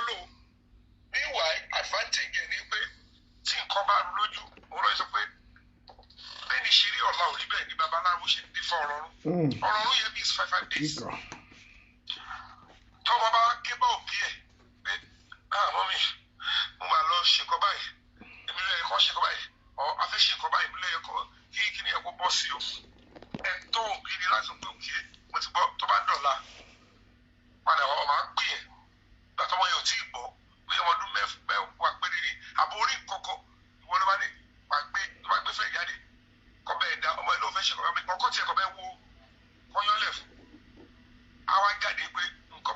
follow. Meanwhile, advantage ni pé tí nǹkan bá rú lójú, òun lọ sọ pé bẹ́ẹ̀ ni ṣeré ọ̀la ò rí bẹ́ẹ̀ ni babaláwo ṣe dé fún ọ̀rọ̀ ọ̀run. Ọ̀rọ̀ ọ̀run yẹn means 5 days. Tọ́mọ bá ké bá òbí ẹ̀ pé mọ́mí mo máa lọ ṣe nǹkan báyìí, èmi ló yẹ kó ṣe nǹkan báyìí, ọ̀ afẹ́ ṣe nǹkan báyìí, èmi ló yẹ kó kí ni ẹ̀ kó bọ́ sí o. Ẹ̀tọ́ òbí ni láti pé òkè mo ti gbọ́ tó bá dọ̀la padà wọ́n máa ń pè ẹ́ gbàtọ́mọ yẹn ò tí ì gbọ́ bí ọmọdún mẹ́wàá péré ni àbò orí kọ̀kọ́ ìwọ ló bá ní tó bá gbé fẹ́ jáde kọ́ bẹ́ẹ̀ da ọmọ ilé òfin ṣe kọ́ tiẹ̀ kọ́ bẹ́ẹ̀ wo kọ́yọ́lẹ̀ fún àwa jáde pé nǹkan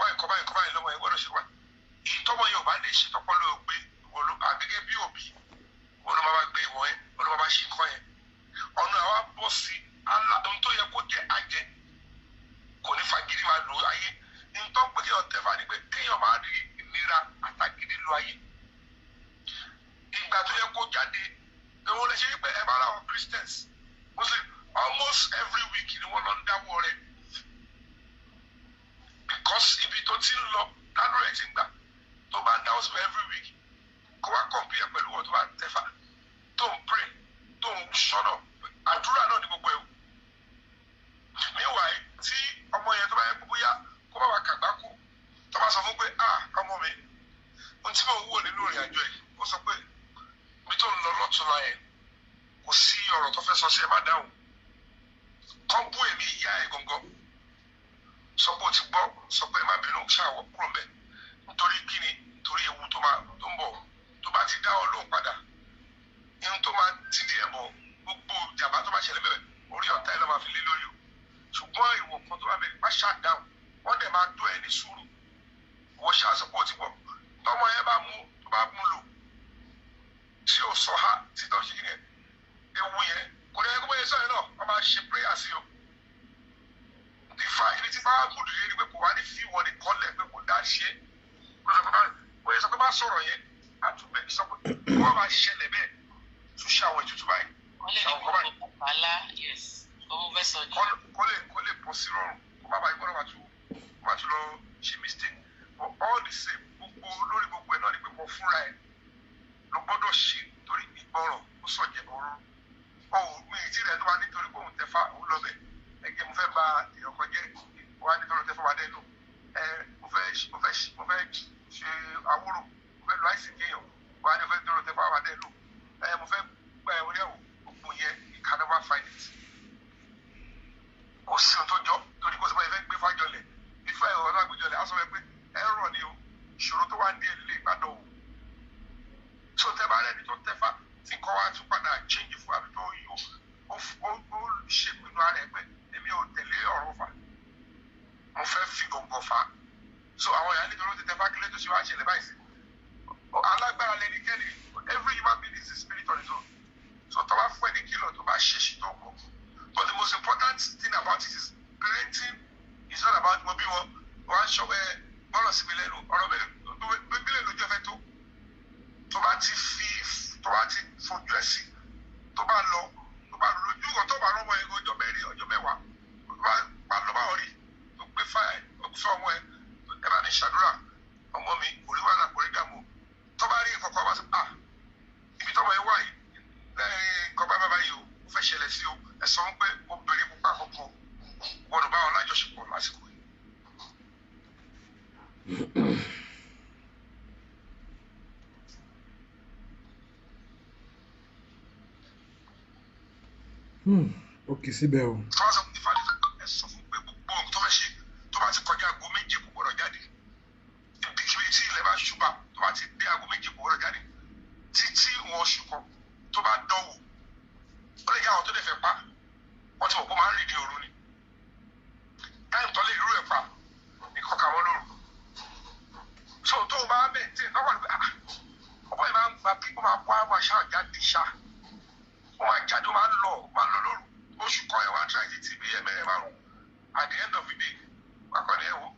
báyìí lọ́mọ yẹn gbọ́dọ̀ ṣe wá èyí tọ́mọ yẹn ò bá lè ṣe tọ́pọ́ ló gbé ìwọ ló àgẹ́gẹ́ bí òbí ìwọ ló máa gbé ìwọ yẹn ìwọ ló máa ṣe nǹkan yẹn ọ̀nà àwa bọ́ sí ohun tó yẹ kó jẹ́ àjẹ kò ní fagídí máa lò ayé nǹkan pé kí ọ̀tẹ̀ fà ní pé kéèyàn máa rí ìnira àtàgídí lò ayé ìgbà tó yẹ kó jáde èwo lè ṣe pé ẹ bá ra àwọn Christians Muslim almost every week ni wọ́n lọ ń dáwọ́ rẹ̀ because ibi tó ti ń lọ lánàá rẹ̀ ti ń gbà tó bá ń dáwọ́ sí every week kó wá compare pẹ̀lú wọn tó bá tẹ̀fà tó ń pray tó ń ṣọ́nà àdúrà náà ní gbogbo ẹ̀ meanwhile tí ọmọ yẹn tó bá yẹ kó bóyá kó bá wà kàgbákò tó bá sọ fún pé ọmọ mi ohun tí mò ń wò nínú ìrìn àjò yìí ó sọ pé ibi tó ń lọ lọ́tùnla yẹn kò sí ọ̀rọ̀ tó fẹ́ sọ sí ẹ má dáhùn kọ́ bú èmi ìyá ẹ̀ gangan sọ pé o ti gbọ́ sọ pé má bínú ṣàwọ̀ kúrò mẹ́ nítorí kíni nítorí ewu tó ń bọ̀ tó bá ti dá ọ lóhùn padà ihun tó máa ti di ẹ̀ bọ̀ gbogbo ìjàmbá tó bá ṣẹlẹ̀ bẹ̀rẹ̀ orí ọ̀tá ẹ̀ lọ́ máa fi lé lórí o ṣùgbọ́n ìwọ̀ kan tó bá bẹ̀rẹ̀ bá ṣàdáhùn wọ́n dẹ̀ máa tó ẹ̀ ní sùúrù wọ́n ṣàṣọpọ̀ ti bọ̀ tọmọ yẹn tó bá mú lò tí ó sọ ha tí tó ṣe yẹn ewu yẹn kò ní ẹgbẹ́ yẹn sọ̀rọ̀ náà wọ́n máa ṣe prayer sí o ìfà ibi tí bá gùdù yẹn ni pé kò wá ní fi wọ́n nìkan lẹ̀ pé kò dá ṣe kò yẹ sọ pé bá sọ̀rọ̀ yẹn àtúbẹ̀ sọ pé wọ́n máa ṣẹlẹ̀ bẹ́ẹ̀ tún ṣe àwọn ètùtù báyìí ṣàwọn kọ́ báyìí kó lè bọ́ sí rọrùn kó má bàa gbọ́dọ̀ wá tún lọ ṣe mistake but all the same gbogbo lórí gbogbo ẹ̀ náà ni pé wọ́n fúnra ẹ̀ ló gbọ́dọ̀ ṣe torí ìgbọràn ó sọ̀jẹ̀ ọ̀rọ̀ mi ì tí rẹ̀ tó wá nítorí pé òun tẹ́fà òun lọ bẹ̀ ẹ̀jẹ̀ mo fẹ́ ba ìyọ̀kọ̀ jẹ́ wá nítorí tẹ́fà wá dẹ́nu mo fẹ́ ṣe àwòrò mo fẹ́ lo àìsí kéèyàn wá ní fẹ́ nítorí tẹ́fà wá dẹ́nu mo fẹ́ gba ẹ̀ orí ẹ̀wò gbogbo yẹn you can never find it kò sí ohun tó jọ torí kò sí báyìí fẹ́ gbé fájọlẹ̀ ìfẹ́ ọ̀rọ̀ àgbéjọlẹ̀ á sọ pé ẹ̀rọ ni o ìṣòro tó wà ní èlé ìgbàdàn o so tẹ bá rẹni tó tẹfà tí nǹkan wá tún padà change fún àbí tó yí ó ṣèpinnu ara ẹ pé èmi ò tẹ̀lé ọ̀rọ̀ fà mo fẹ́ fi gbọ̀ngàn fà so àwọn ìyá nítorí tó tẹfà kílẹ̀ tó ṣe wá ṣẹlẹ̀ báyìí sí alágbára lẹnikẹ́ni every human being is a spirit on his own so tó bá fún ẹni kìlọ̀ tó bá ṣèṣì tó kọ̀ but the most important thing about it is parenting is not about mo bí wọn á ṣọwẹ́ bọ́lọ̀ síbi lẹ́nu ọ̀rọ̀ bíbélì lójú ẹ̀fẹ́ tó bá ti fojú ẹ̀ sí tó bá lójú kan tó bá rọ́mọ ẹ̀ ọjọ́ mẹ́rin ọjọ́ mẹ́wàá bá lọ bá ọ rí tó gbé fáyà sọ ọmọ ẹ bá ní ṣàdúrà ọmọ mi òríwá náà kò rí dààmú tó bá rí ìkọ̀kọ̀ wá sí ibi tọ́mọ ẹ wà yìí nǹkan bá bá yìí o ó fẹ́ ṣẹlẹ̀ sí o ẹ sọ pé obìnrin pupa kọ̀ọ̀kan gbọ́dọ̀ bá wọn lájọṣepọ̀ lásìkò yìí. Okay, síbẹ̀ o. Fọ́sọ̀ ìfàlẹ́ ẹ sọ fún pé gbogbo ohun tó fẹ́ ṣe tó bá ti kọjá aago méje kò gbọ́dọ̀ jáde. Ibikíbi tí ilẹ̀ bá ṣùgbà tó bá ti dé aago méje kò gbọ́dọ̀ jáde. Títí wọn oṣù kan tó bá dánwò. Ó lè jẹ́ àwọn tó lè fẹ́ pa. Wọ́n ti mọ̀ pé ó máa ń rìn ní òru ni. Táìmù tó lè rú ẹ̀ pa ní kọ́ka wọn lóru. So tó o bá bẹ̀ tí ìnáwó àgbẹ̀ ọ̀pọ̀ yìí máa ń gba bí ó máa wá wá ṣáà jáde ṣáà. Wọ́n máa jáde ó máa ń lọ lóru. Oṣù kan ẹ̀ wá ń try títí bí ẹ̀mẹ́rẹ̀ márùn-ún at the end of the day wákọ̀ ní ẹ̀wọ̀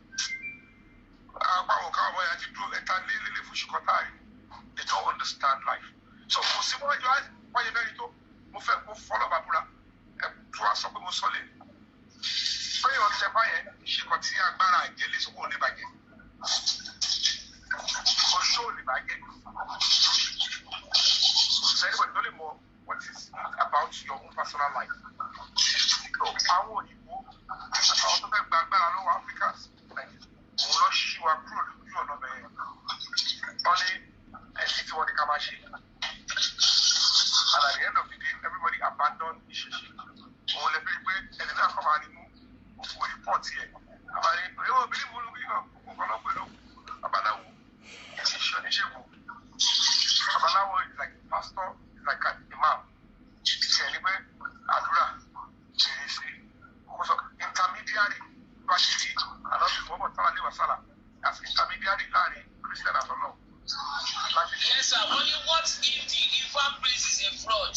àpáwọ̀ káwọn ọmọ yẹn ti dúró ẹ̀ta lélẹ̀ fún oṣù kan táàrí they don't understand life so kò sí wọ́n jọ wáyé mẹ́rin tó mo fọ́lọ́ bàbúrà ẹ̀ tó wá sọ pé mo sọ lé fẹ́yìn ọ̀tẹ̀ báyẹn ṣe kàn tí agbára àjẹlé sọ pé òun ní bàjẹ́ láyé. Anybody don't know what is about your own personal life. Àwọn òyìnbó àtàwọn tó fẹ́ gba agbára lọ́wọ́ Africans òun lọ ṣí wa kúrò lójú ọ̀nà bẹ̀rẹ̀ wọ́n ní ẹ̀sìn tí wọ́n ní ká máa ṣe. And at the end of the day, everybody abandoned ìṣẹ̀ṣe. Òun lè fi pé ẹni náà kọ́ máa ní mú òfò rìpọ́ọ̀tì ẹ̀. Àbáyé ìwé òbí mú lórí náà òkú ọlọ́pẹ̀ ló babaláwo ìṣoníṣègùn. Babaláwo is like pastor, is like an imam. Ṣé ẹni pé àdúrà ṣèrè sí kóso intermediary tó a ṣe rí àlọ́bí ìwọ́bọ̀ sára lé wàsálà as intermediary láàrin Christian and Allah. Yes, sir. Only what if the Ifa priest is a fraud?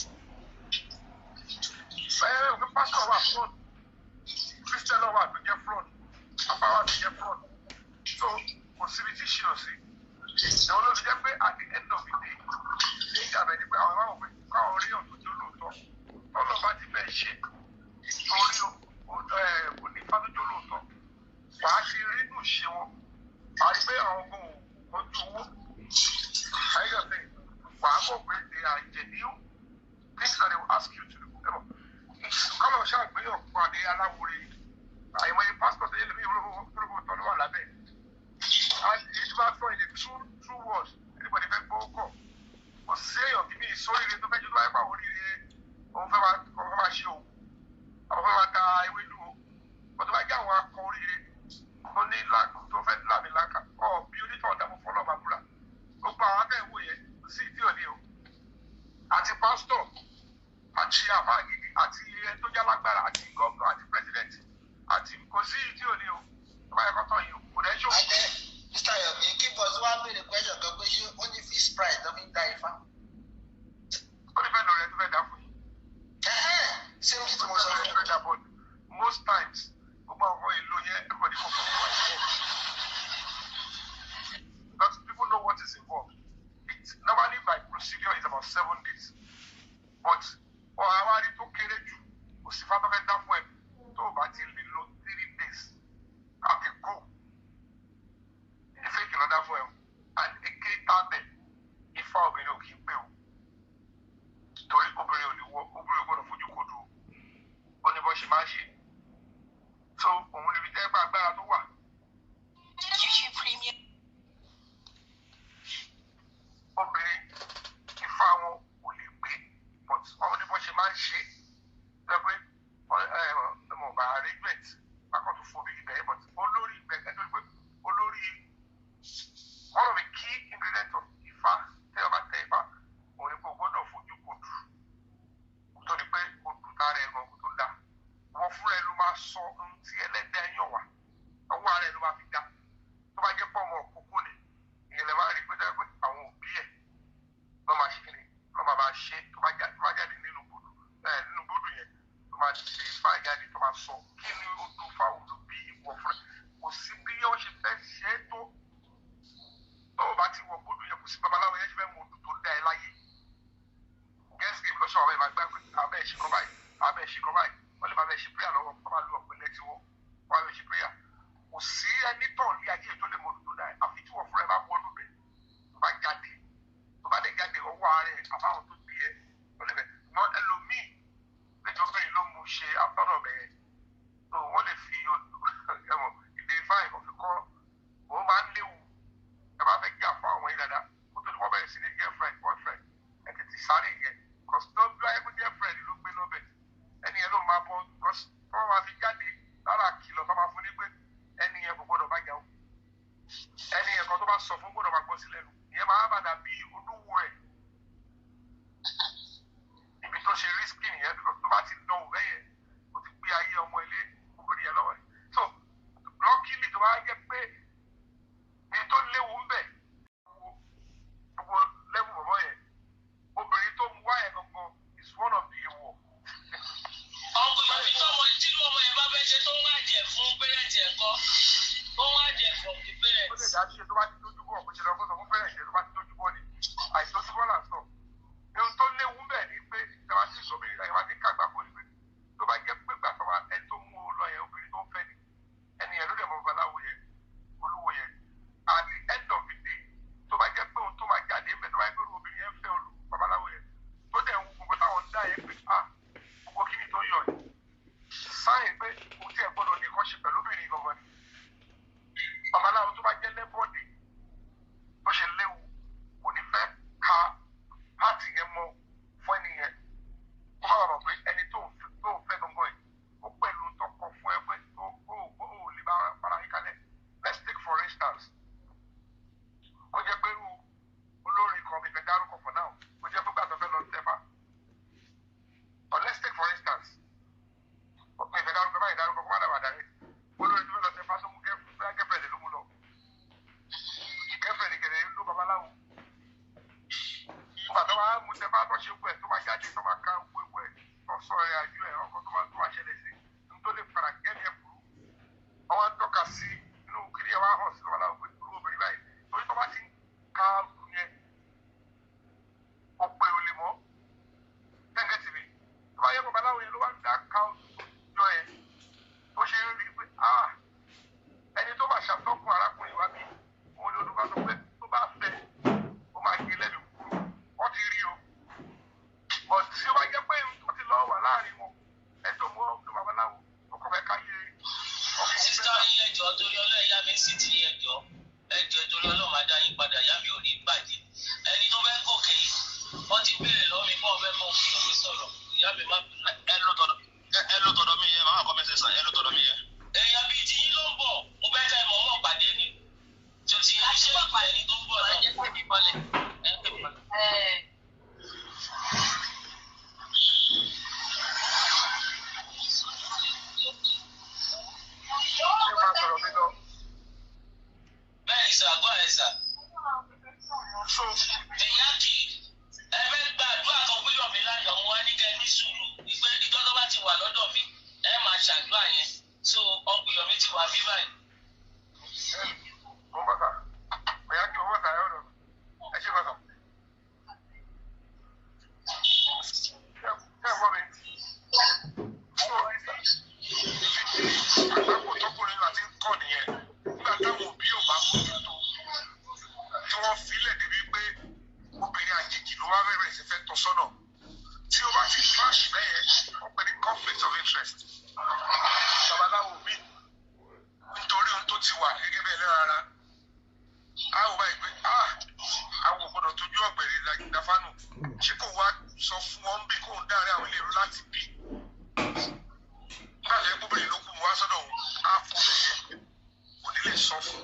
The pastor was fraud. Christian law was to get fraud. Papa was to get fraud. So, possibility she will see. The only thing at the end of the day, they have any power of it. How are you to do it? All about the best shit. Only the father to do it. Why she read no show? I say, I'll go. What do you? I just think, they are genuine things that they will ask you to do. Come on, shall we up for the Alawuri? I am a pastor, the enemy will go to Labe. And each pastor in the true words, anybody can go. But say, give me sorry to make you like our over my show. Over what I will do. But I can't work for it. Only lack to vet Labilaka or beautiful them follow my brother. Gbogbo àwọn abẹ́ ìwòye sí ìdí òní o àti pásítọ̀ àti àbáàgìdì àti ẹni tó jálágbára àti gọ́ọ̀nà àti pírẹ́sidẹ̀ntì àti kò sí ìdí òní o tó bá yẹ kọ́tọ̀ yìí o kò dẹ́ ṣòwò. Adé Mr. Yomi kí bọ́sù wá béèrè question kan pé ṣé ó ní fish price ló fi ń da Ifá. Ó ní fẹ́ lórí ẹ tó fẹ́ dá fún yìí. Same thing mo sọ fún mi. Most times gbogbo àwọn èlò yẹn everybody kò fọ́ fún ẹ. Because people know what is involved. It's normally by procedure is about 7 days. But for our to kéré jù, kò sí fátọ́ fẹ́ dá fún ẹ tó o bá ti lè lo 3 days at a go. Ìfẹ́ kìlọ̀ dá fún ẹ o. And èké tábẹ̀ Ifá obìnrin ò kì í pé o. Torí obìnrin ò lè wọ obìnrin ò gbọ́dọ̀ fojú kodo o. Ó ní bọ́ ṣe máa ṣe. So òun níbi tẹ́ gbà agbára tó wà. YouTube Premium. Obìnrin Ifá wọn ò lè gbé but wọn ní bó ṣe máa ń ṣe é pé mo bá regret bákan tó fún mi ibẹ̀ but olórí ibẹ̀ ẹjọ́ pé olórí one of the key ingredients of Ifá tẹ́ ọba tẹ Ifá òun ni pé o gbọ́dọ̀ fojú kodù nítorí pé kodù tára ẹ̀ gan kó tó dá wọ́n fúnra ẹ̀ ló máa sọ ohun tí ẹlẹ́dẹ̀ yàn wá ọwọ́ ara ẹ̀ ló máa fi dá tó bá jẹ́ pọ̀ mọ́ òkúkú ni ìyẹn lè máa rí pé àwọn òbí ẹ̀ lọ́ máa ṣe kí ni lọ́ máa ṣe tó bá jáde nínú gbódù yẹn tó máa ṣe fáà jáde tó máa sọ kí ni ó tó fáwọn tó bí ìwọ fún ẹ kò sí bí wọ́n ṣe fẹ́ ṣe é tó tó o bá ti wọ gbódù yẹn kò sí babaláwo yẹn ṣe fẹ́ mọ odù tó dá ẹ láyé gẹ́sì lọ́sọ̀ àwọn ẹ̀ máa gbá pé abẹ́ ẹ̀ ṣe kọ́ báyìí wọ́n lè máa bẹ̀ ṣe prayer lọ́wọ́ kọ́ máa lu ọ̀pẹ̀lẹ̀ tí wọ́n wá bẹ̀ ṣe prayer kò sí ẹni tọ̀ ní ayé tó lè mọ odù tó dá ẹ àfi tí wọ́n fúnra ẹ bá wọnú bẹ̀ tó bá jáde tó bá lè jáde ọwọ́ ààrẹ àbáwọn tó bí ẹ lọ́lẹ́bẹ̀ mọ ẹlòmíì lẹ́jọ́ bẹ́ẹ̀ ló mú ṣe àtọ́nà bẹ́ẹ̀ tó wọ́n lè fi ẹ̀wọ̀n ìdè fáì kan fi kọ́ òun máa ń léwu ẹ bá fẹ́ jà fún àwọn yìí dáadáa kó tó ní wọ́n bẹ̀rẹ̀ sí ní girlfriend boyfriend ẹ tètè sáré yẹn cause tó bí wáyé fún girlfriend ló gbé lọ́bẹ̀ ẹni yẹn ló máa bọ́ cause tó wọ́n máa fi jáde lára kìlọ̀ tó máa fún ní pé ẹni yẹn kò gbọ́dọ̀ bá jà ó ẹni yẹn kan tó bá sọ fún gbọ́dọ̀ máa gbọ́ sí lẹ́nu ìyẹn máa bá dàbí olúwo ẹ̀ ibi tó ṣe risky nìyẹn tó bá ti dán òun bẹ́yẹn ó ti gbé ayé ọmọ ilé obìnrin yẹn lọ́wọ́ so luckily tó bá jẹ́ pé èyí tó léwu ń bẹ̀ gbogbo lẹ́bù bọ̀bọ̀ yẹn obìnrin tó mú wáyé gangan is one of the ewọ̀. ọkùnrin àbí tọmọ tí ọmọ yẹn bá fẹ́ ṣe tó ń wájẹ fún pẹ́rẹ́ǹtì ẹ̀ kọ́ tó ń wájẹ from the parents. ó lè dá ṣe tó bá ti tójú bọ̀ kó ṣe lọ fún pẹ́rẹ́ǹtì ẹ̀ tó bá ti tójú bọ̀ ni àìtójú bọ̀ là ń sọ. ohun tó léwu bẹ́ẹ̀ ni pé ìjọba tí sóbìnrin náà ìwà ti kàgbá kò ní pé tó bá jẹ́ pé gbàtọ́ wa ẹni tó mú un lọ yẹn obìnrin tó ń fẹ́ ni ẹni yẹn ló dẹ̀ mọ babaláwo yẹn babaláwo ìgbà tó máa mú tẹ́fà tó ṣe pẹ̀ tó máa jáde tó máa ka gbogbo ẹ̀ tó sọ ẹ̀ àjọ ẹ̀ ọkọ̀ tó máa ṣẹlẹ̀ sí nítorí fara gẹ́gẹ́ ẹ̀ burú ọwọ́ ń tọ́ka sí inú kiri ẹ̀ wá hàn sí babaláwo pé irú obìnrin báyìí torí tó bá ti ka yẹn ọ̀pẹ̀ ò lè mọ́ gẹ́gẹ́ tì mí tó bá yẹ babaláwo yẹn ló wá ń dá ka jọ ẹ̀ ó ṣe rí pé ẹni tó bá ṣàtọ́kùn arákùnrin wa bí òun ni olùkọ́ sọ pé tó bá fẹ́ ó máa gé lẹ́nu kúrú wọ́n ti rí o but tí ó bá jẹ́ pé ó ti lọ wà láàrin wọn ẹjọ́ mọ́ ọ̀dọ̀ babaláwo ó kọ̀ fẹ́ káyé ọkùnrin. sísá yín ẹjọ́ torí ọlọ́ọ̀ ìyá mi sì ti ẹjọ́ torí ọlọ́ọ̀ máa dá yín padà ìyá mi ò ní bàjẹ́ ẹni tó fẹ́ gòkè yìí wọ́n ti béèrè lọ́wọ́ mi bọ́ọ̀ fẹ́ mọ òfin òfin sọ̀rọ̀ ìyá mi má ẹ ló tọ̀dọ̀ mi yẹn máa kọ́ mẹ́sẹ̀ sàn ẹ ló tọ̀dọ̀ mi yẹn. èèyàn bíi ti yín ló ń bọ̀ mo fẹ́ kẹ́ ẹ mọ̀ ọmọ pàdé ni tí o ti ṣe ẹni tó ń bọ̀ náà. bẹ́ẹ̀ ni sàgbọ́ ẹ̀ sà. ìyá kì í ẹ fẹ́ gba àdúrà kan gbọ́dọ̀ mi lánàá wọn á ní kẹ́ ẹ ní sùúrù ìpè ìjọba bá ti wà lọ́dọ̀ mi ẹ máa ṣàdúrà yẹn so ọgbìyàn mi ti wà bí báyìí. mo bá ta ọ̀yá kí owó tàyọ̀ rẹ̀ ẹ ṣe bàtà. ṣé ẹ gbọ́ mi? àgbàpọ̀ tọkùnrin àti kọ́ nìyẹn nígbà táwọn òbí ò bá mójútó tí wọ́n filẹ̀ débi pé obìnrin àjèjì ló wá bẹ̀rẹ̀ sí fẹ́ tọ́ sọ́nà tí ó bá ti flash bẹ́yẹn wọ́n pè ní conflict of interest. babaláwo mi nítorí ohun tó ti wà gẹ́gẹ́ bẹ́ẹ̀ lẹ́ra ara a ò báyìí pé àwọn ògbọ́dọ̀ tójú ọ̀gbẹ̀rẹ̀ dáfánù ṣé kò wá sọ fún wọn bí kò ń dárí àwọn ilé ìlú láti bí nígbà tó yẹ kó bèrè ló kú mu wá sọ́dọ̀ òun á fún lẹ́yẹ kò ní lè sọ fún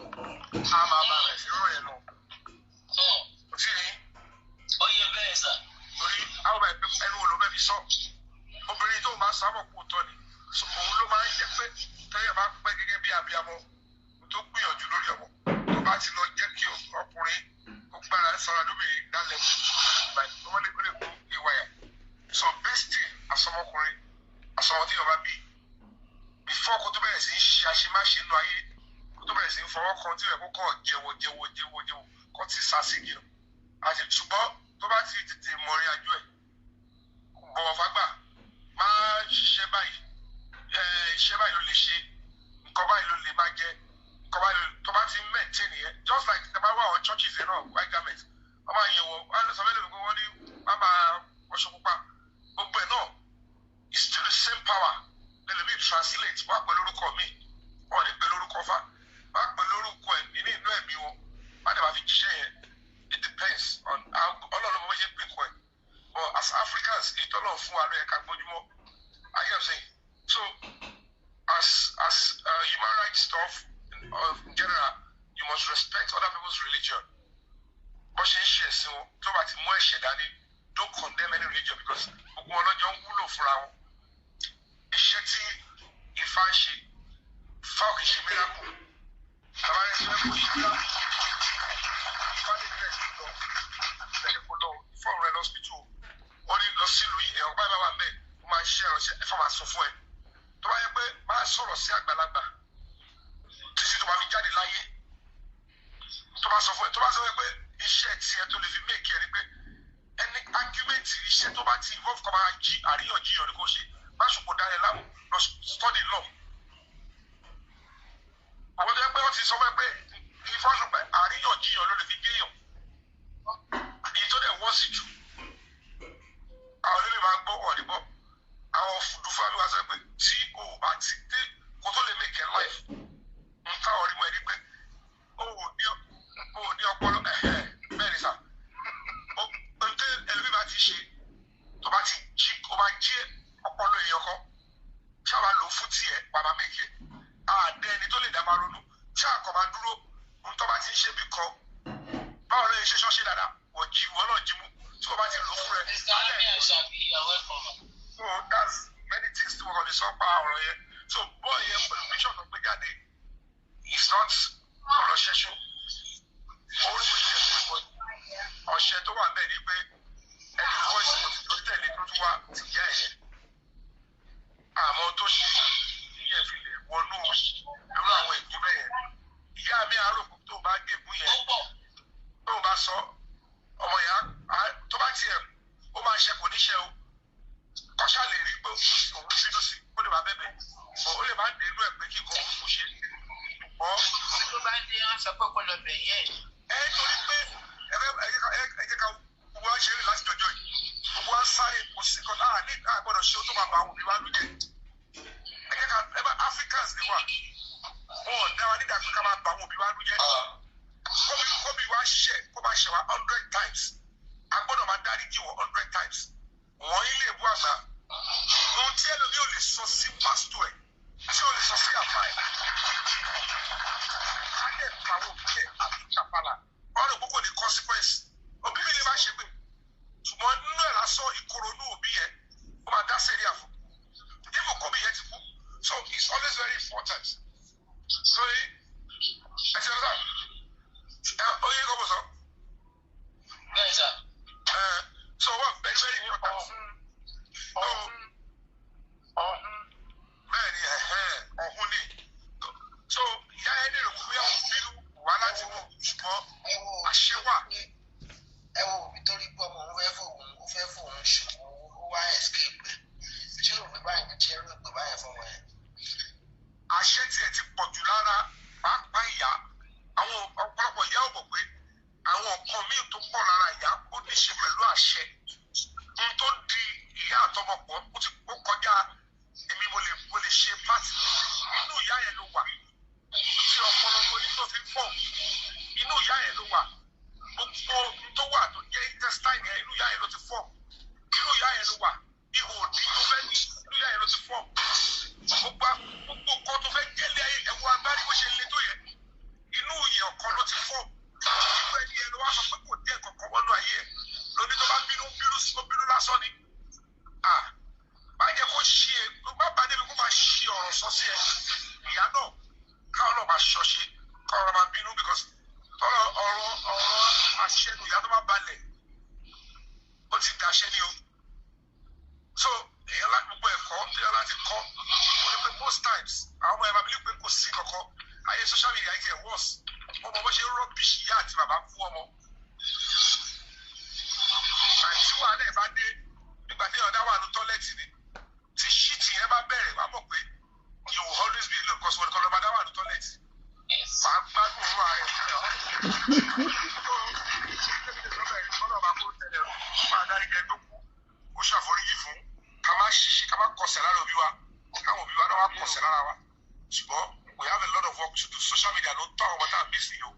a máa bá rẹ̀ sí rọ̀ yẹn lọ. ó ti rí ó yẹ bẹ́ẹ̀ sà. torí a ò báyìí pé ẹnu wo ló bẹ́ẹ̀ fi sọ obìnrin tó ń bá sábọ̀ kú tọ́ ni òun ló máa ń jẹ́ pé tẹ́yẹ̀ bá pẹ́ gẹ́gẹ́ bí abiyamọ tó gbìyànjú lórí ọmọ tó bá ti lọ jẹ́ kí ọkùnrin ó gbára sọ̀rọ̀ lóbìnrin dálẹ̀ wọ́n lè kó ìwàyà so bẹ́sítì asọmọkùnrin asọmọ tí yọba bí before kó tó bẹ̀rẹ̀ sí í ṣe àṣemáṣe nínú ayé kó tó bẹ̀rẹ̀ sí í fọwọ́ kan tí yẹ kó kọ́ jẹ́wọ́ kó ti sàṣìgì nù àti ṣùgbọ́n tó bá ti tètè mọ̀rin àjọ ẹ̀ bọ̀wọ̀ fagbà máa ṣiṣẹ́ báyìí iṣẹ́ báyìí ló lè ṣe nǹkan báyìí ló lè máa jẹ nǹkan báyìí tó bá ti maintain yẹn just like the bible àwọn churches yẹn náà white garment wọ́n máa yẹ̀ wọ̀ wọ́n á lọ sọ fẹ́lẹ́ mi pé wọ́n ní wọ́n máa wọṣọ pupa gbogbo ẹ̀ náà it's still the same power lẹ́lẹ́mí translate wọ́n á pẹ̀lú orúkọ mi wọ́n ní pẹ̀lú orúkọ fa wọ́n á pẹ̀lú orúkọ ẹ̀ nínú inú ẹ̀mí wọn wọ́n á dẹ̀ máa fi jíṣẹ́ yẹn it depends on ọlọ́run bó ṣe pè kọ́ ẹ̀ but as Africans ìtọ́lọ̀ fún wa ló yẹ ká gbójúmọ́ ayé ọ̀sẹ̀ so as human rights stuff in general you must respect other people's religion bó ṣe ń ṣe ẹ̀sìn wọn tó bá ti mú ẹ̀ṣẹ̀ dání don't condemn any religion because gbogbo wọn lọ́jọ́ ń wúlò fúnra wọn iṣẹ́ tí Ifá ń ṣe fáwọn kì í ṣe miracle bàbá yẹn tó ẹ̀kọ́ yìí ká Ifá lè bẹ̀rẹ̀ sí lọ bẹ̀rẹ̀ kó lọ fọ́ọ̀rù rẹ lọ́sítítù wọ́n ní lọ sílùú yìí ẹ̀rọ báyìí bá wà mẹ́ẹ̀ wọ́n máa ń ṣe ẹ̀rọ ẹ̀fọ́ máa sọ fún ẹ tó bá yẹ pé máa sọ̀rọ̀ sí àgbàlagbà títí tó bá fi jáde láyé tó bá sọ fún ẹ tó bá sọ pé iṣẹ́ tiẹ̀ tó lè fi méèkì ẹ ni pé ẹni argument iṣẹ́ tó bá ti involve kọ́ máa jí àríyànjiyàn ní kò ṣe má ṣùpọ̀ dáre láwọn lọ study law àwọn tó yẹ pé wọ́n ti sọ fún ẹ pé ìfọ́sùpẹ̀ àríyànjiyàn ló lè fi gbéyàn èyí tó dẹ̀ wọ́n sì jù àwọn olórí máa gbọ́ wọ̀ níbọ̀ àwọn fúdúfàlù wa sọ pé tí o bá ti dé kó tó lè make a life ń táwọn orí mọ́ ẹni pé o ò ní ọpọlọ bẹ́ẹ̀ ni sà ohun tí ẹlòmíì bá ti ṣe tó bá ti jí o máa jí ọpọlọ èèyàn kan ṣáà lò fún tiẹ̀ bàbá méje àdé ẹni tó lè dá máa ronú ṣáà kọ́ máa dúró ohun tó bá ti ń ṣe bí kan báwo ló yẹ ṣe ṣọ́ṣe dáadáa wọ́n jí wọ́n náà jí mú tí wọ́n bá ti lò fún rẹ̀. so that's many things tí wọ́n kàn lè sọ pa ọ̀rọ̀ yẹn so bọ́ọ̀ yẹn pẹ̀lú bíṣọ̀ tó gbé jáde is not ọ̀rọ̀ ṣẹ́ṣọ́ ó rí mo ṣe àṣẹ tó wà bẹ́ẹ̀ ni pé ẹni voice note tó tẹ̀lé tó tún wá ti yá ẹ̀ àmọ́ tó ṣe yíyẹ fi lè wọnú irú àwọn ègún bẹ́ẹ̀ yẹn ìyá mi àárò tó bá gégún yẹn tó bá sọ ọmọ yẹn tó bá tiẹ̀ ó máa ṣe kò ní ṣe o kọ́ṣà lè rí pé òun bínú sí ó lè má bẹ̀bẹ̀ ó lè má dé inú ẹ̀ pé kí nǹkan kò ṣe ṣùgbọ́n tó bá dé wọn sọ pé kó lọ bẹ̀ yẹ. ẹ torí pé ẹ jẹ́ ká gbogbo wa ṣe rí láti jọjọ́ yìí gbogbo wa sáré kò sí kan ní àgbọ̀dọ̀ ṣe ó tó máa bá àwọn òbí wa lóye ẹ jẹ́ ká ẹ bá Africans ni wà wọn ò dá wa nígbà pé ká máa bá àwọn òbí wa lóye kóbi wa ṣe kó máa ṣe wa 100 times a gbọ́dọ̀ máa dárí jì wọ́n 100 times wọ́n ilé ìbú àgbà ohun tí ẹlòmíì ò lè sọ sí pásítọ̀ ẹ̀ tí ò lè sọ sí àfà ẹ̀ á lè pàwọ́ òbí ẹ̀ àti ìjàpálà wọ́n rò gbogbo ní consequence òbí mi lè má ṣe pé ṣùgbọ́n nínú ẹ̀ lásán ìkoronú òbí yẹn ó máa dá sẹ́rí àfọ̀ even kóbi yẹn ti kú so it's always very important so ẹ ti lọ sáà oye kọ́ bọ̀ sọ. bẹ́ẹ̀ sà. So what very very important. Bẹ́ẹ̀ni ọ̀hún ni. So ìyá ẹni rẹ̀ kú bí àwọn bínú wà láti wọ̀ ṣùgbọ́n àṣẹ wà. Ẹ wo òbí tó rí pé ọmọ òun fẹ́ fòun ṣòwò ó wá escape tí yóò fi báyìí tí ẹrú ìpè báyìí fún wọn. Àṣẹ tiẹ̀ ti pọ̀ jù lára pàápàá ìyá. Àwọn ọ̀pọ̀lọpọ̀ ìyá ò mọ̀ pé àwọn nǹkan míì tó pọ̀ lára ìyá ó ní ṣe pẹ̀lú àṣẹ. Ohun tó di ìyá àtọmọ pọ̀ ó kọjá èmi mo lè ṣe pàtì. Inú ìyá yẹn ló wà. Tí ọpọlọ tó ní tó fi fọ̀. Inú ìyá yẹn ló wà. Gbogbo tó wà tó jẹ́ intestine yẹn inú ìyá yẹn ló ti fọ̀. Inú ìyá yẹn ló wà. Ihò òdì tó fẹ́ ní inú ìyá yẹn ló ti fọ̀. Gbogbo nǹkan tó fẹ́ jẹ́lé ayé ẹ̀wọ̀n agbárí bó ṣe le tó yẹ. Inú ìyẹn ọ̀kan ló ti fọ̀. Ìgbẹ́ ni ẹni wá sọ pé kò dé kankan wọnú ayé ẹ̀ lóní tó bá bínú lásán ni. Máa jẹ́ kó ṣe é bá bá débi kó máa ṣe ọ̀rọ̀ sọ sí ẹ. Ìyá náà káwọn náà máa ṣọṣe káwọn náà máa bínú because ọ̀rọ̀ àṣẹ nu ìyá tó bá balẹ̀ ó ti dàṣẹ ni o. So èèyàn láti gbogbo ẹ̀kọ́ èèyàn láti kọ́ ó ní pé most times àwọn ọmọ ẹ̀ máa bí pé kò sí kankan ayé social media yìí get worse. Ọmọ bó ṣe ń rọ́bìṣì ìyá àti bàbá fún ọmọ. Àìsí wàhálà ẹ̀ bá dé nígbà tí ọ̀dá wà ní tọ́lẹ̀tì ni. Tí ṣíìtì yẹn bá bẹ̀rẹ̀ wá mọ̀ pé you will always be alone because wọ́n kọ́ lọ́ba dá wà ní tọ́lẹ̀tì. Màá gbádùn òun ààrẹ ìfẹ́ ọ́. Máa dárí kẹ́ tó kú, ó ṣàforíjì fún. Ká má ṣiṣẹ́, ká má kọsẹ̀ lára òbí wa. Káwọn òbí wa náà wá kọsẹ̀ lára wa. Ṣùgbọ́n we have a lot of work to do. Social media ló tọ́ àwọn tá a bí sí yìí o.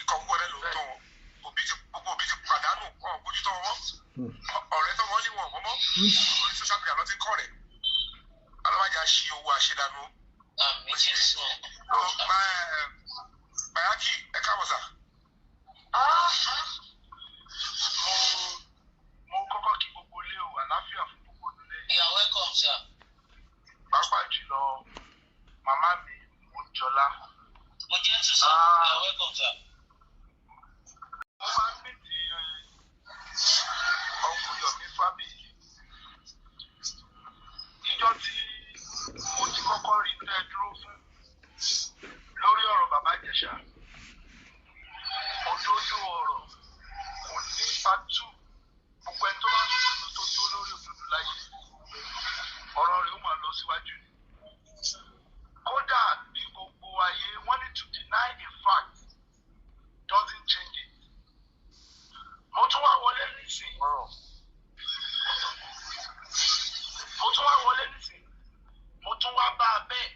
Ikọ̀ gbogbo rẹ̀ ló tọ́ wọn. Gbogbo òbí ti pàdánù wọn bójú tọ́ wọn. Ọ̀rẹ́ tó wọ́n ní wọn mọ́mọ́. Orí social media ló ti kọ́ rẹ̀. Alábàjá ṣí owó àṣedànù. Bayaki ẹ káàbọ̀ sà. Mo kọ́kọ́ kí gbogbo ilé o, àlàáfíà fún gbogbo ilé. You are welcome, sir. Pàápàá jùlọ màmá mi Mọ́jọ́lá. Mo jẹ́ tù sir. You are welcome, sir. Mo máa ń mìtì ọkùnrin Yomi Fábíyì. Ìjọ tí mo ti kọ́kọ́ rí tẹ́ dúró fún lórí ọ̀rọ̀ bàbá Ìjẹ̀ṣà. Òdodo ọ̀rọ̀ kò ní pàtó gbogbo ẹni tó bá ń sọ̀rọ̀ tó dúró lórí òdodo láyé. Ọ̀rọ̀ rẹ̀ ó máa lọ síwájú ni. Kódà bí gbogbo ayé wọ́n ní to deny a fact doesn't change it. Mo tún wá wọlé nísìnyí. Mo tún wá bá a bẹ́ẹ̀.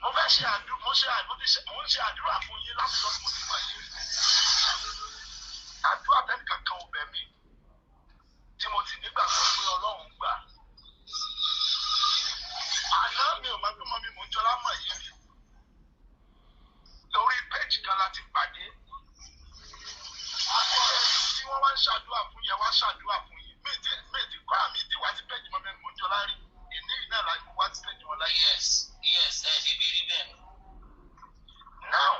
Mo fẹ́ ṣe àdúrà fún yín láti lọ́dún mo ti wà yé. Àdúrà tẹ́lẹ̀ kankan ò bẹ̀ mí. Tí mo ti nígbàgbọ́ pé Ọlọ́run gbà. Àná mi ò máa gbọ́mọ mi Mọ́jọ́lá mọ̀ yé mi. Lórí péjì kan láti pàdé. Akọ̀rẹ́ tí wọ́n wá ń ṣàdúrà fún yẹn wá ṣàdúrà fún yín. Méjì kọ́ àmì ìdíwà tí péjì mọ́ mẹ́rin Mọ́jọ́lá rí. Ìní ìná láì wá tí péjì wọn láyé. Yes, ẹ ti bí rí bẹ́ẹ̀. Now,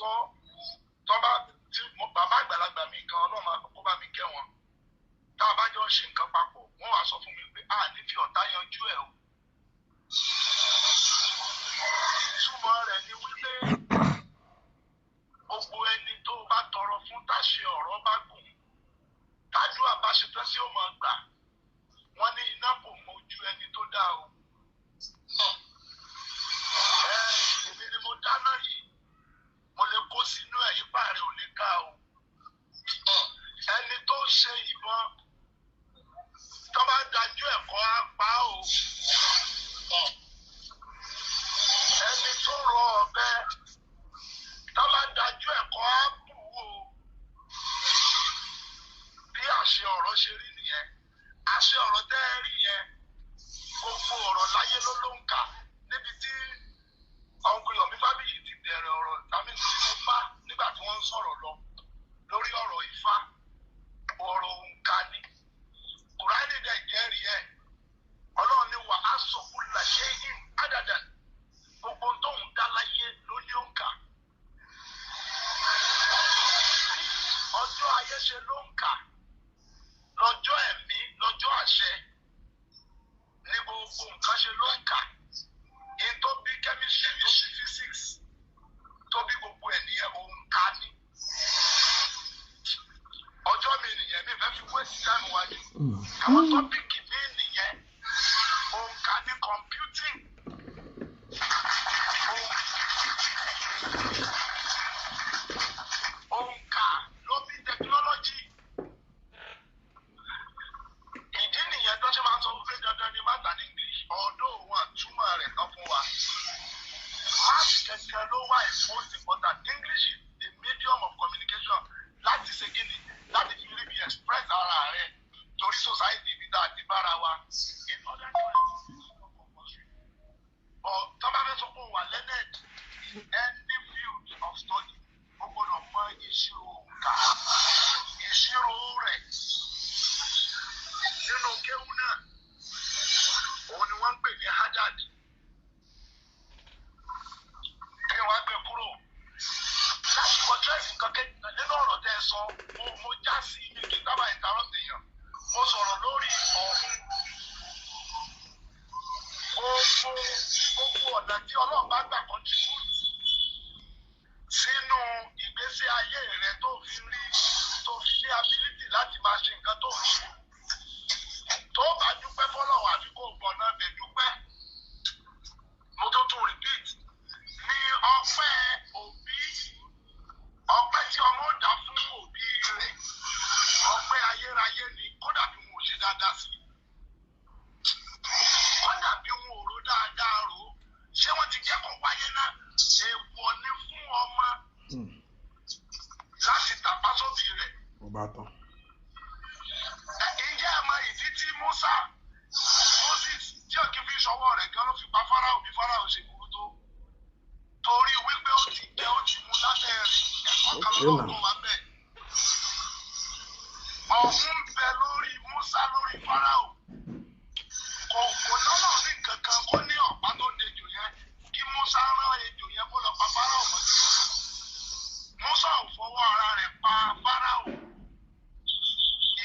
sọ tọ́ba tí bàbá àgbàlagbà mi kan ọlọ́run kó bá mi kẹ́ wọn tá a bá jọ ṣe nǹkan papọ̀ wọ́n wá sọ fún mi pé a ní fi ọ̀tá yanjú ẹ̀ o. ìtumọ̀ rẹ̀ ni wípé gbogbo ẹni tó bá tọrọ fún táṣe ọ̀rọ̀ bá gùn tájú àbáṣetán sí òmò gbà wọ́n ní iná kò mójú ẹni tó dá o. èmi ni mo dáná yìí mo lè kó sínú ẹ̀ ipá rẹ̀ ò lè ká o. ẹni tó ṣe ìbọn tó bá dájú ẹ̀kọ́ á pa o. ẹni tó rọ ọ̀bẹ tó bá dájú ẹ̀kọ́ á bù o. bí àṣẹ ọ̀rọ̀ ṣe rí nìyẹn àṣẹ ọ̀rọ̀ tẹ́ ẹ rí yẹn gbogbo ọ̀rọ̀ láyé ló ló ń kà níbi tí ọkùnrin Yomi Fabiyi ti bẹ̀rẹ̀ ọ̀rọ̀ tàbí tí mo bá nígbà tí wọ́n ń sọ̀rọ̀ lọ lórí ọ̀rọ̀ Ifá ọ̀rọ̀ òǹkà ni Kùránì dẹ̀ jẹ́rìí ẹ̀ Ọlọ́run ní wà á sọ fún làṣẹ yìí ádàdà gbogbo tóun dá láyé ló ní òǹkà ọjọ́ ayé ṣe ló ń kà lọ́jọ́ ẹ̀mí lọ́jọ́ àṣẹ ní gbogbo nǹkan ṣe ló ń kà in tó bí chemistry tó bí physics tó bí gbogbo ẹ̀ nìyẹn òǹkà ni ọjọ́ mi nìyẹn mi fẹ́ fi waste time wájú àwọn tọ́pìkì mi nìyẹn òǹkà ní computing òǹkà ló bí technology. ìdí nìyẹn tó ṣe máa ń sọ wípé dandan ni má tà ní English ọ̀dọ́ òun àtúmọ̀ rẹ̀ tán fún wa. Math kẹ̀kẹ́ ló wà in most important. English is a medium of communication láti ṣe kíni láti fi rí bí express ara rẹ̀ torí society ibi tá a ti bára wa. In other countries tó bá fẹ́ sọ pé wà learned in any field of study ó gbọ́dọ̀ mọ ìṣirò òǹkà ìṣirò rẹ̀ nínú kéwú náà òun ni wọ́n ń pè ní hajjad kí wọ́n á gbé kúrò láti kọjá nǹkan kékeré nínú ọ̀rọ̀ tẹ́ ẹ sọ mo já sí ibi kí tábà ìtarọ́ èèyàn mo sọ̀rọ̀ lórí ọ̀hún gbogbo ọ̀nà tí Ọlọ́run bá gbà contribute sínú ìgbésí ayé rẹ tó fi ní ability láti máa ṣe nǹkan tó ń ṣe tó bá dúpẹ́ fọ́lọ́run àfi kó gbọ̀nà bẹ̀ dúpẹ́ mo tó tún repeat ní ọpẹ́ òbí ọpẹ́ tí ọmọ dá fún òbí rẹ̀ ọpẹ́ ayérayé ni kódà bí wọn ò ṣe dáadáa sí kódà bí wọn ò rò dáadáa rò ṣé wọ́n ti jẹ́ kó wáyé náà èèwọ̀ ni fún ọmọ láti tàpá sóbì rẹ̀. ǹjẹ́ ẹ mọ ìdí tí Moses tí òkè fi ṣọwọ́ rẹ̀ gan ló fi pa Fáráò bí Fáráò ṣe burú tó torí wípé ó ti jẹ́ ó ti mú lábẹ́ rẹ̀ ẹ̀kọ́ kan lọ́wọ́ wa bẹ́ẹ̀. ọ̀hún bẹ lórí Mùsá lórí Fáráò kò lọ́nà ní kankan kó ní ọ̀pá tó dejò yẹn kí Mùsá rán ejò yẹn kó lọ pa Fáráò mọ́jú. Mùsá ò fọwọ́ ara rẹ̀ pa Fáráò.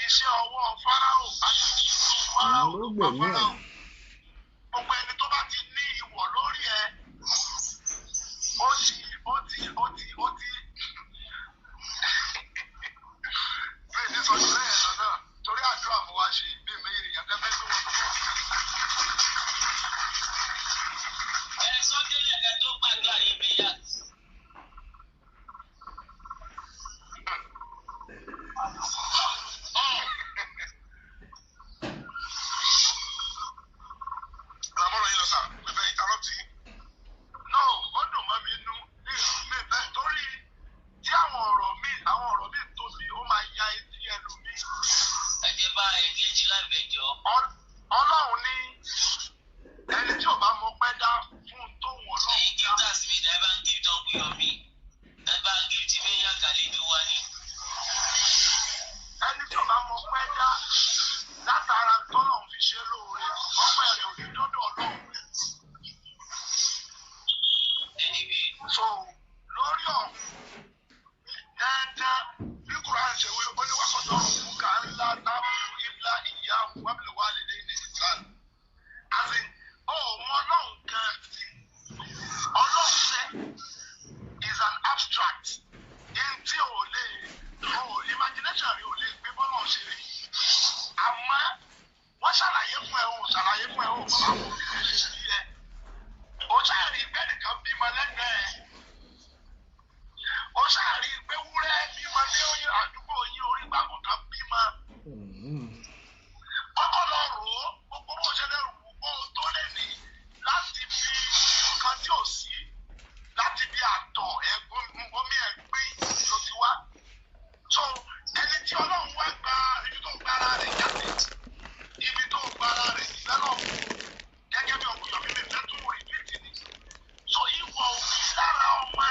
Iṣẹ́ ọwọ́ Fáráò àti ìṣòro Fáráò ló pa Fáráò. Gbogbo ẹni tó bá ti ní ìwọ̀ lórí ẹ, ó ti. Bí èdè sọ ìlú ẹ̀ lọ náà, torí àdúrà mo wá ṣe bí èmi èèyàn tẹ́fẹ́ gbé wọn tó kọ̀. Sọ́dẹ̀ ẹ̀ka tó gbàgbà yìí bí yá. ò bá wò bí lè ṣe sí ẹ. Ó ṣàrí pé nìkan bímọ lẹ́gbẹ̀ẹ́. Ó ṣàrí pé wúrẹ́ bímọ ní àdúgbò yín orí gbàgbọ́ kan bímọ. Kọ́kọ́ lọ rò ó, gbogbo bó ṣe lè rò ó tó lè ní láti fi nǹkan tí ò sí, láti fi àtọ̀ omi ẹ̀gbin ló ti wá. So ẹni tí Ọlọ́run wá gba ibi tó gba ara rẹ̀ jáde, ibi tó gba ara rẹ̀ develop gẹ́gẹ́ bí ọkùnrin mi fẹ́ tún rí létí ni. So ìwọ òbí lára ọmọ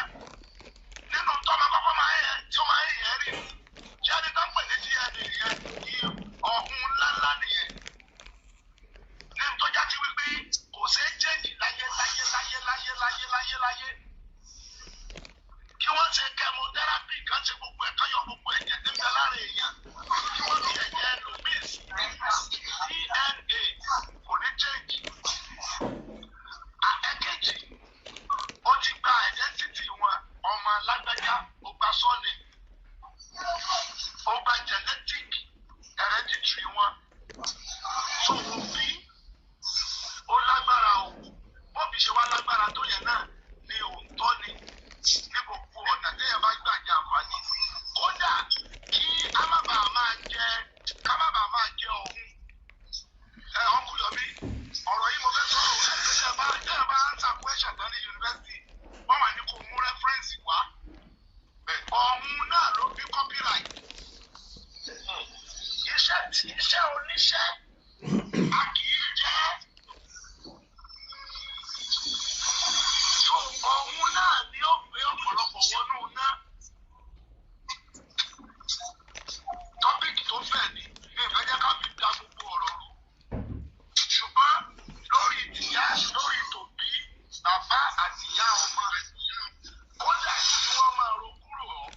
nínú tọ́mọ kọ́kọ́ máa ń yẹ tí ó máa ń yẹ rí ṣé ẹni tó ń pè ní DNA yẹn ní ọ̀hún ńláńlá nìyẹn. Ní tó já sí wípé kò ṣeé jẹ́jì láyé. Kí wọ́n ṣe chemotherapy kan ṣe gbogbo ẹ̀ káyọ̀ gbogbo ẹ̀jẹ̀ tí ń bẹ lára èèyàn. Kí wọ́n fi ẹ̀jẹ̀ ẹlòmíì sí DNA kò ní jẹ́jì. Ẹ̀kejì, ó ti gba identity wọn, ọmọ alágbájá, ó gba sọ́ọ̀nì, ó gba genetic hereditary wọn. So òbí ó lágbára o, bọ́bí ṣe wá lágbára tó yẹn náà ni òótọ́ ni ní gbogbo ọ̀nà téèyàn bá gbàgbé àǹfààní. Kódà kí ká má bàa máa jẹ ọ̀hún. Ọkùnrin ọ̀rọ̀ yìí mo fẹ́ sọ̀rọ̀ téèyàn bá answer question tán ní yunifásitì, wọ́n wà ní kó mú reference wá. Ọ̀hún náà ló bí copyright. Iṣẹ́ oníṣẹ́ a kì í jẹ́. So ọ̀hún náà ni ó gbé ọ̀pọ̀lọpọ̀ wọnú náà. Tọ́pìkì tó fẹ̀ ni ìfẹ́ jẹ́ ká fi da gbogbo ọ̀rọ̀ rú. Ṣùgbọ́n lórí ìyá, lórí tòbí, bàbá àti ìyá ọmọ, kódà kí wọ́n máa ro kúrò ọ́.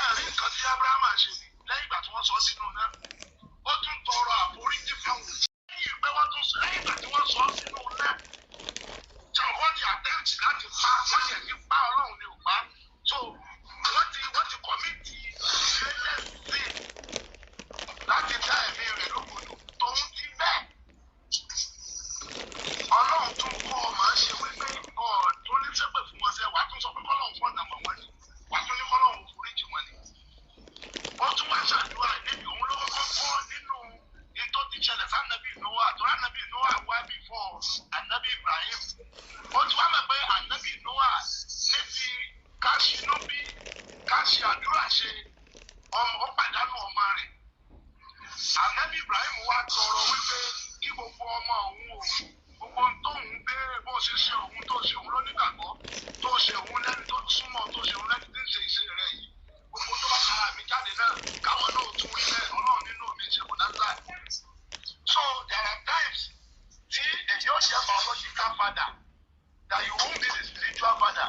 Ẹ̀rí nǹkan tí Ábúráhámà ṣe ni lẹ́yìn ìgbà tí wọ́n sọ sínú náà. Ó tún tọrọ àforíjì fáwọn. Lẹ́yìn ìgbà tí wọ́n sọ sínú náà. Wọ́n ti attempt láti pa, wọ́n ti ẹ̀sìn pa Ọlọ́run ní òpá. So wọ́n ti kọ̀mítì ìrẹ́lẹ̀ sí láti dá ẹ̀mí rẹ̀ lógbòdò. Tòun ti bẹ́ẹ̀. Ọlọ́run tún kọ́ ọ máa ṣe wípé ọ̀ọ́dún ní sẹ́pẹ̀ fún wọn sẹ́, wàá tún sọ pé kọ́lọ́run fún ọ̀nà mọ̀ wọ́n ni, wàá tún ní kọ́lọ́run foríjì wọn ni. Ó tún wá ṣàdúrà níbi òun ló kọ́kọ́ kọ́ nínú ètò ti ṣẹlẹ̀ sánàbí Noah, àtúrà ànábì Noah wá before ànábì Ibrahim. Ó ti wá mọ̀ pé ànábì Noah ní ti ká ṣinú bí ká ṣe àdúrà ṣe ó pàdánù ọmọ rẹ̀. Ànábì Ibrahim wá tọrọ wípé kí gbogbo ọmọ òun o, gbogbo tóun gbé bó ṣe ṣe òun tó ṣe òun lónígbàgbọ́, tó ṣe òun lẹ́ni tó súnmọ́, tó ṣe òun lẹ́ni tí ń ṣe ìṣe rẹ̀ yìí. Gbogbo tó bá tara mi jáde náà káwọn náà tún rí bẹ́ẹ̀ Ọlọ́run nínú mi ṣe kò dáńtà. So there are times tí èyí ó jẹ́ biological father, that you won't be the spiritual father,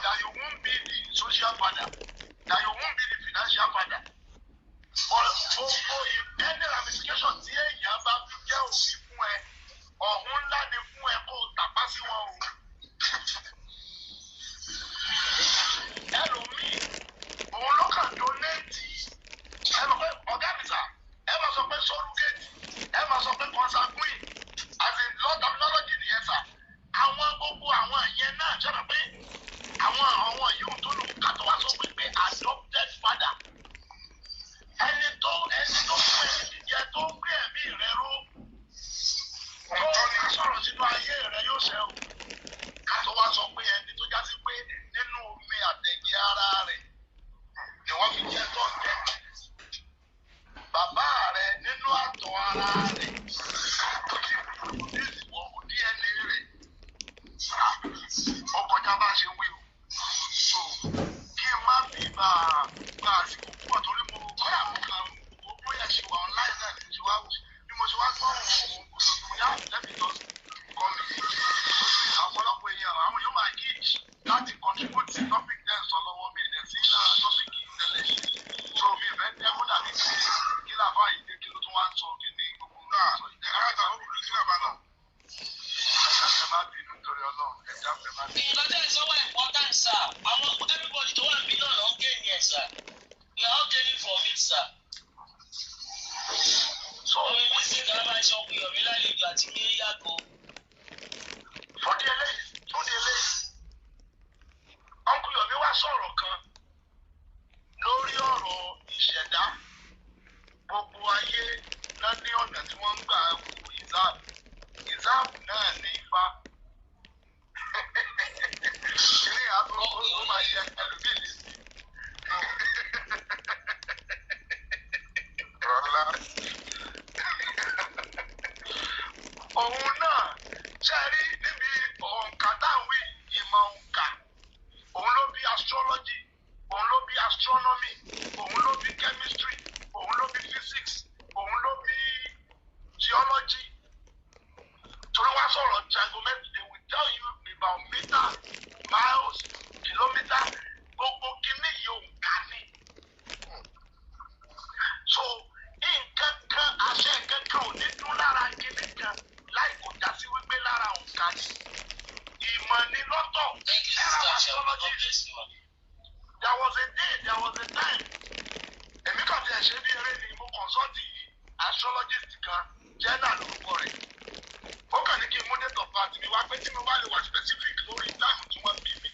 that you won't be the social father, that you won't be the financial father. Gbogbo any ramification tí èèyàn bá fi jẹ́ òbí fún ẹ, ọ̀hún ńlá ni fún ẹ kó tàpá sí wọn o. Ẹlòmíì, òun ló kàn donate. Ẹ lọ pé ọ̀gá mi sà, ẹ máa sọ pé surrogate, ẹ máa sọ pé consanguine, àti law terminology nìyẹn sà. Àwọn gbogbo àwọn ìyẹn náà ṣẹlẹ̀ pé àwọn yóò tó lò ká tó wá sọ pé adopted father. Ẹni tó fún ẹni jíjẹ tó ń gbé ẹ̀mí rẹ ró. Ọ̀tọ̀ ni sọ̀rọ̀ sínú ayé rẹ yóò ṣẹ o. Ká tó wá sọ pé ẹni tó já sí pé nínú omi àtẹ̀jẹ́ ara rẹ̀ ni wọ́n fi jẹ́ tó ń jẹ́. Bàbá rẹ nínú àtọ̀ ara rẹ̀ tó ti kú ní ìwọ̀ DNA rẹ̀. Ó kọjá bá ṣe wí o. So kí n má fi gba àsìkò púpọ̀ torí mo kọ́ra mo kàn ó bóyá ṣe wà online náà ní ṣe wá wò bí mo ṣe wá gbọ́ òun kò sọ fún yá lẹ́bi lọ kọ́ mi. Ọ̀pọ̀lọpọ̀ èèyàn àwọn yóò máa gíj láti contribute sí topic náà sọ lọ́wọ́ mi ẹ̀ sí lára topic tẹ́lẹ̀. So mi ò fẹ́ tẹ́ kó dàbí pé kí làbá yìí dé kí ló tún wá ń sọ kí ni gbogbo náà. Ẹ̀ka ó kúrò kí làbá náà. Ẹ̀ka fẹ́ má bínú torí Ọlọ́run, ẹ̀ka fẹ́ má bínú. Nǹkan tẹ́ ẹ sọ wá important sir, àwọn everybody tó wà níbí náà ló ń gé yẹn sir. You are all gaining from it sir. So we see that my shop we are àti Míríyàgò. Fúndì eléyìí, Uncle Yomi wá sọ̀rọ̀ kan lórí ọ̀rọ̀ ìṣẹ̀dá. Gbogbo ayé náà ní ọ̀nà tí wọ́n ń gbà wo ìzáàbù náà ní ifá. Ilé àbúrò ó máa yẹ ẹlòmíì lè sí. Rọ́lá. Òun náà ṣe rí níbi òǹkà táwọn ìmọ̀ òǹkà. Òun ló bí astrology, òun ló bí astronomy, òun ló bí chemistry, òun ló bí physics, òun ló bí geology. Torí wá sọ̀rọ̀ trigonometry, they will tell you about meter, miles, kilometer, gbogbo kíní yìí òǹkà ni. So nǹkan kan àṣẹ kankan ò ní dún lára kíní kan láì kò já sí wípé lára òǹkà ni. Ìmọ̀ ni lọ́tọ̀. Ẹ̀rọ astrology. There was a day, there was a time. Èmi kàn ti ẹ̀ṣẹ́ bí eré ni mo consult astrologist kan, Jenna lórúkọ rẹ̀. Ó kàn ní kí n mú date of birth mi wá pé tí mo bá lè wà specific lórí time tí wọ́n bí mi.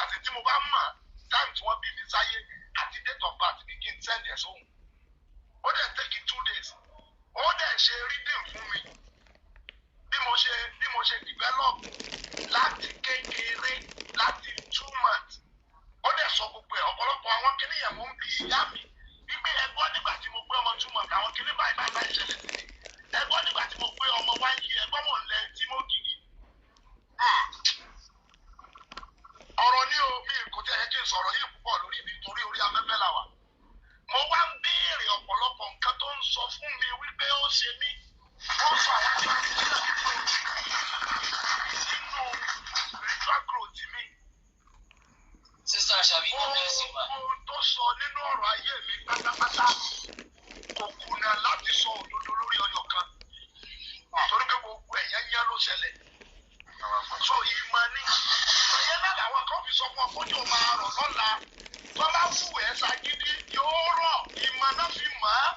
Àti tí mo bá mọ̀ time tí wọ́n bí mi sáyé àti date of birth mi kí n send ẹ̀ sóhun. Ó dẹ̀ take it 2 days. Ó dẹ̀ ṣe reading fún mi. Bí mo ṣe develop láti kékeré láti 2 months. Ó dẹ̀ sọ gbogbo ẹ̀ ọ̀pọ̀lọpọ̀ àwọn kíní yẹn mò ń bi ìyá mi wípé ẹgbọ́n nígbà tí mo gbé ọmọ 2 months àwọn kíní báyìí ṣẹlẹ̀ sí mi. Ẹgbọ́n nígbà tí mo gbé ọmọ 1 year ẹgbọ́n mò ń lẹ tí mo kìí. Ọ̀rọ̀ ní o mi kò tẹ̀ ẹ́ kí n sọ̀rọ̀ yìí púpọ̀ lórí ibi torí orí afẹ́fẹ́ là wà. Mo wá ń béèrè ọ̀pọ̀lọpọ̀ nǹkan tó ń sọ fún mi wípé ó ṣe mí. Wọ́n sọ àwọn tí wọ́n ti sílẹ̀ nínú spiritual growth mi. Sísá Àṣàbí ló bẹ́ẹ̀ sí wa. Ohun tó sọ nínú ọ̀rọ̀ ayé mi pátápátá kò kùnà láti sọ òdodo lórí ọyọ kan. Torí pé gbogbo ẹ̀yẹ́ yẹn ló ṣẹlẹ̀. So ìmọ̀ ni ìmọ̀yẹ́ náà làwọn kan fi sọ fún ọkọ́jọ́ máa rọ̀ lọ́la. Tó bá wù ẹ́ ṣagídí yóò rọ̀ ìmọ̀ náà fi mọ̀ á.